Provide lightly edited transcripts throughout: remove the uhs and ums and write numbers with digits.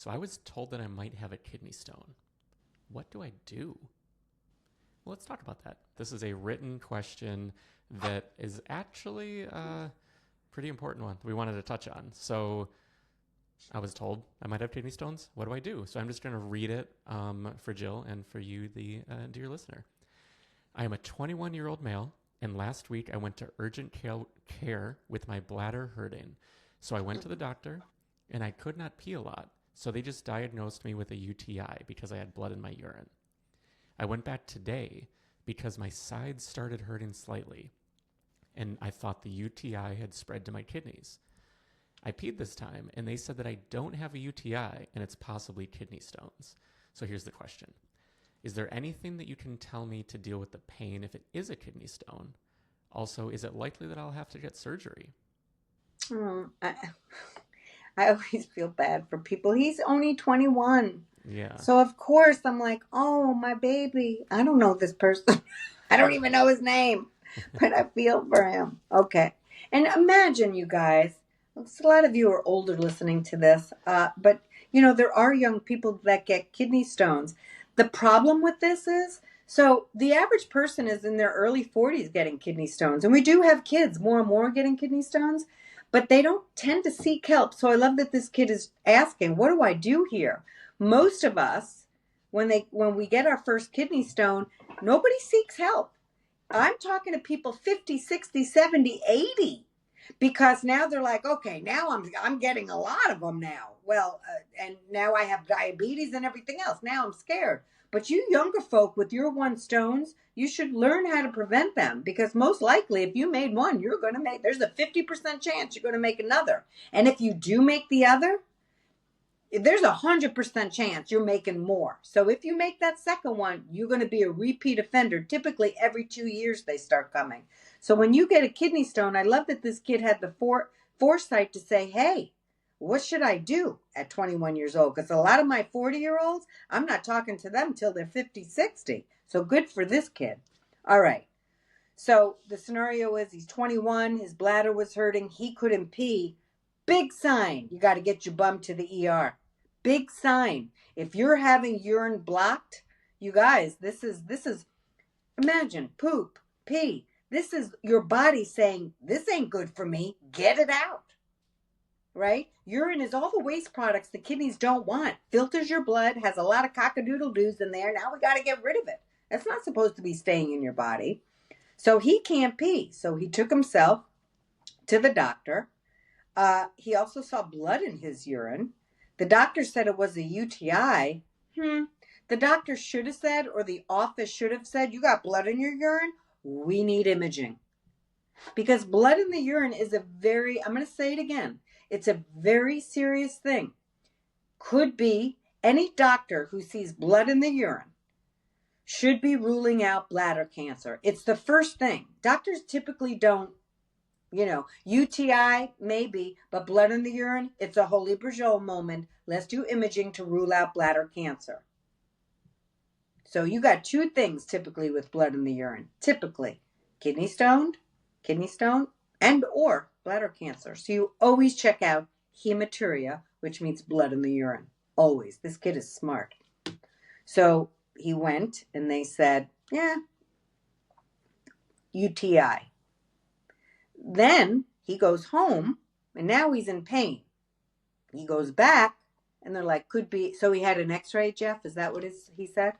So I was told that I might have a kidney stone. What do I do? Well, let's talk about that. This is a written question that is actually a pretty important one that we wanted to touch on. So I was told I might have kidney stones. What do I do? So I'm just going to read it for Jill and for you, the dear listener. I am a 21-year-old male, and last week I went to urgent care with my bladder hurting. So I went to the doctor, and I could not pee a lot. So they just diagnosed me with a UTI because I had blood in my urine. I went back today because my sides started hurting slightly, and I thought the UTI had spread to my kidneys. I peed this time, and they said that I don't have a UTI, and it's possibly kidney stones. So here's the question. Is there anything that you can tell me to deal with the pain if it is a kidney stone? Also, is it likely that I'll have to get surgery? Oh, I always feel bad for people. He's only 21. Yeah. So, of course, I'm like, oh, my baby. I don't know this person. I don't even know his name, but I feel for him. Okay. And imagine, you guys, a lot of you are older listening to this, but, there are young people that get kidney stones. The problem with this is, so the average person is in their early 40s getting kidney stones. And we do have kids more and more getting kidney stones, but they don't tend to seek help. So I love that this kid is asking, what do I do here? Most of us, when we get our first kidney stone, nobody seeks help. I'm talking to people 50, 60, 70, 80, because now they're like, okay, now I'm getting a lot of them now. Well, and now I have diabetes and everything else. Now I'm scared. But you younger folk with your one stones, you should learn how to prevent them, because most likely if you made one, there's a 50% chance you're going to make another. And if you do make the other, there's 100% chance you're making more. So if you make that second one, you're going to be a repeat offender. Typically every 2 years they start coming. So when you get a kidney stone, I love that this kid had the foresight to say, hey, what should I do at 21 years old? Because a lot of my 40-year-olds, I'm not talking to them till they're 50, 60. So good for this kid. All right. So the scenario is he's 21, his bladder was hurting, he couldn't pee. Big sign. You got to get your bum to the ER. Big sign. If you're having urine blocked, you guys, this is imagine poop, pee. This is your body saying, this ain't good for me. Get it out. Right? Urine is all the waste products the kidneys don't want. Filters your blood, has a lot of cockadoodle-doos in there. Now we got to get rid of it. That's not supposed to be staying in your body. So he can't pee. So he took himself to the doctor. He also saw blood in his urine. The doctor said it was a UTI. The doctor should have said, or the office should have said, you got blood in your urine? We need imaging. Because blood in the urine is I'm going to say it again, it's a very serious thing. Could be any doctor who sees blood in the urine should be ruling out bladder cancer. It's the first thing. Doctors typically don't, UTI maybe, but blood in the urine, it's a holy Brazil moment. Let's do imaging to rule out bladder cancer. So you got two things typically with blood in the urine. Typically, kidney stone, and or bladder cancer. So you always check out hematuria, which means blood in the urine. Always. This kid is smart. So he went and they said, yeah, UTI. Then he goes home and now he's in pain. He goes back and they're like, could be. So he had an x-ray, Jeff? Is that what he said?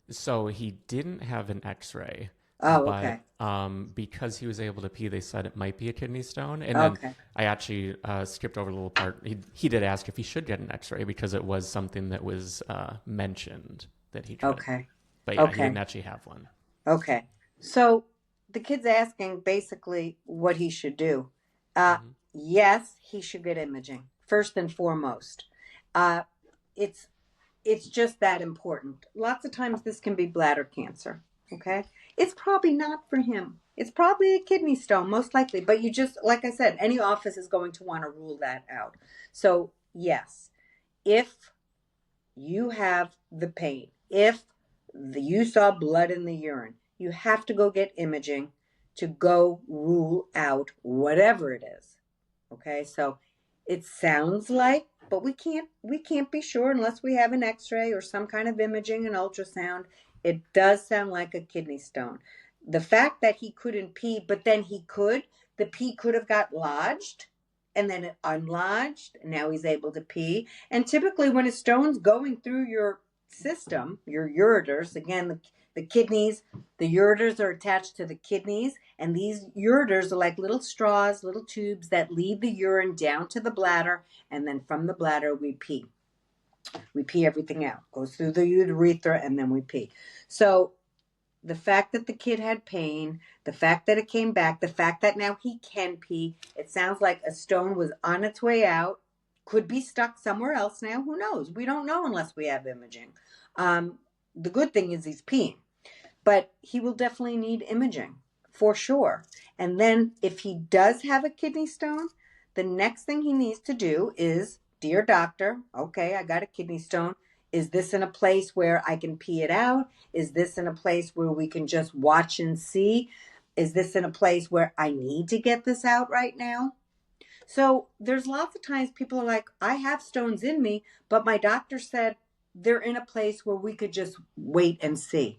So he didn't have an X-ray, Oh, but okay. because he was able to pee, they said it might be a kidney stone. And then Okay. I actually skipped over a little part. He did ask if he should get an X-ray because it was something that was mentioned that he could. Okay. But yeah, he didn't Okay. actually have one. Okay. So the kid's asking basically what he should do. Uh, Hmm. yes, he should get imaging first and foremost. Uh, it's it's just that important. Lots of times this can be bladder cancer. Okay. It's probably not for him. It's probably a kidney stone, most likely. But you just, like I said, any office is going to want to rule that out. So, yes, if you have the pain, if you saw blood in the urine, you have to go get imaging to go rule out whatever it is. Okay. So it sounds like but we can't be sure unless we have an x-ray or some kind of imaging, an ultrasound. It does sound like a kidney stone. The fact that he couldn't pee, but then the pee could have got lodged and then it unlodged, and now he's able to pee. And typically when a stone's going through your system, your ureters, again, the kidneys, the ureters are attached to the kidneys, and these ureters are like little straws, little tubes that lead the urine down to the bladder, and then from the bladder we pee. We pee everything out. Goes through the urethra, and then we pee. So the fact that the kid had pain, the fact that it came back, the fact that now he can pee, it sounds like a stone was on its way out, could be stuck somewhere else now. Who knows? We don't know unless we have imaging. The good thing is he's peeing, but he will definitely need imaging for sure. And then if he does have a kidney stone, the next thing he needs to do is, dear doctor, okay, I got a kidney stone. Is this in a place where I can pee it out? Is this in a place where we can just watch and see? Is this in a place where I need to get this out right now? So there's lots of times people are like, I have stones in me, but my doctor said they're in a place where we could just wait and see.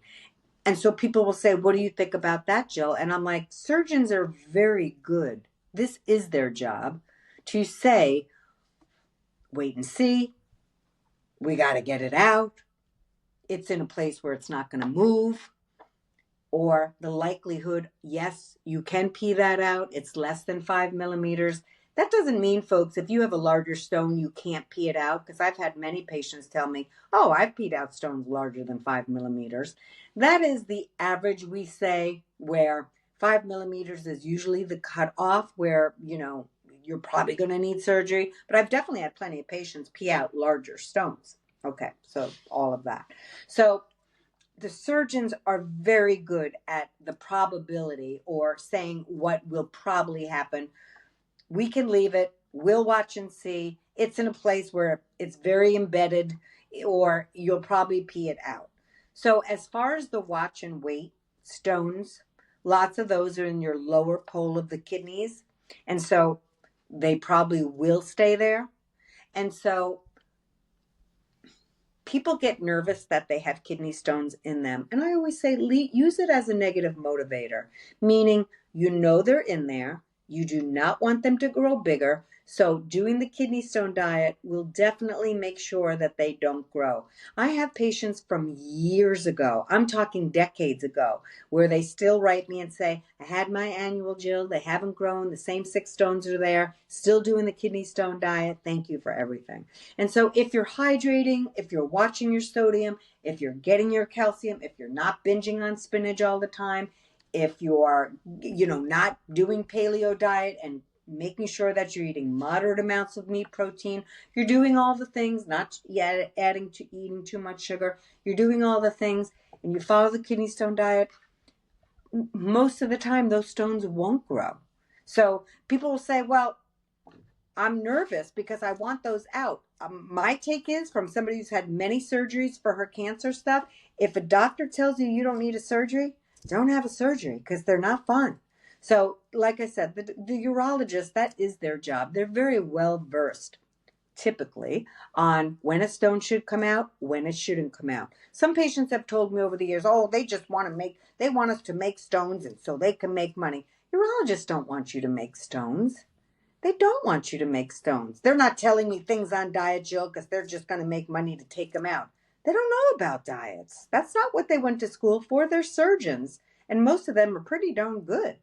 And so people will say, what do you think about that, Jill? And I'm like, surgeons are very good. This is their job to say, wait and see. We got to get it out. It's in a place where it's not going to move. Or the likelihood, yes, you can pee that out. It's less than 5 millimeters. That doesn't mean, folks, if you have a larger stone, you can't pee it out. Because I've had many patients tell me, oh, I've peed out stones larger than 5 millimeters. That is the average, we say, where 5 millimeters is usually the cutoff where, you're probably going to need surgery. But I've definitely had plenty of patients pee out larger stones. Okay, so all of that. So the surgeons are very good at the probability or saying what will probably happen. We can leave it. We'll watch and see. It's in a place where it's very embedded, or you'll probably pee it out. So as far as the watch and wait stones, lots of those are in your lower pole of the kidneys. And so they probably will stay there. And so people get nervous that they have kidney stones in them. And I always say, use it as a negative motivator, meaning they're in there. You do not want them to grow bigger. So doing the kidney stone diet will definitely make sure that they don't grow. I have patients from years ago, I'm talking decades ago, where they still write me and say, I had my annual, Jill. They haven't grown. The same 6 stones are there. Still doing the kidney stone diet. Thank you for everything. And so if you're hydrating, if you're watching your sodium, if you're getting your calcium, if you're not binging on spinach all the time, if you are, not doing paleo diet and making sure that you're eating moderate amounts of meat protein, you're doing all the things, not yet eating too much sugar, you're doing all the things, and you follow the kidney stone diet, most of the time those stones won't grow. So people will say, well, I'm nervous because I want those out. My take is, from somebody who's had many surgeries for her cancer stuff, if a doctor tells you you don't need a surgery, don't have a surgery, because they're not fun. So like I said, the urologist, that is their job. They're very well versed, typically, on when a stone should come out, when it shouldn't come out. Some patients have told me over the years, they just want us to make stones and so they can make money. Urologists don't want you to make stones. They don't want you to make stones. They're not telling me things on diet, Jill, because they're just going to make money to take them out. They don't know about diets. That's not what they went to school for. They're surgeons, and most of them are pretty darn good.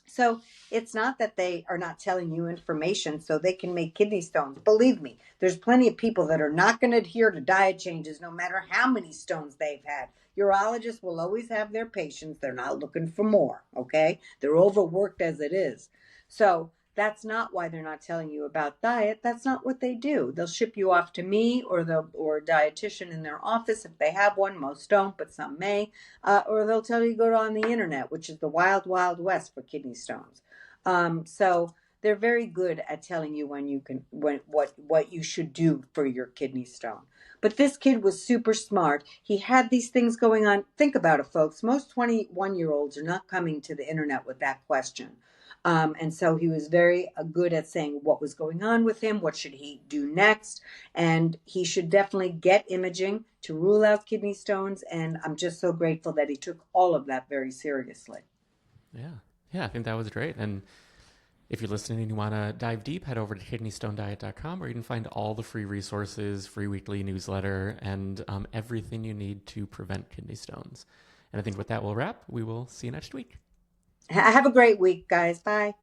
So it's not that they are not telling you information so they can make kidney stones. Believe me, there's plenty of people that are not going to adhere to diet changes no matter how many stones they've had. Urologists will always have their patients. They're not looking for more, okay? They're overworked as it is. So that's not why they're not telling you about diet. That's not what they do. They'll ship you off to me or a dietitian in their office if they have one. Most don't, but some may. Or they'll tell you to go on the internet, which is the wild, wild west for kidney stones. So they're very good at telling you what you should do for your kidney stone. But this kid was super smart. He had these things going on. Think about it, folks. Most 21-year-olds are not coming to the internet with that question. And so he was very good at saying what was going on with him, what should he do next, and he should definitely get imaging to rule out kidney stones. And I'm just so grateful that he took all of that very seriously. Yeah. Yeah, I think that was great. And if you're listening and you want to dive deep, head over to kidneystonediet.com, where you can find all the free resources, free weekly newsletter, and everything you need to prevent kidney stones. And I think with that, we'll wrap. We will see you next week. Have a great week, guys. Bye.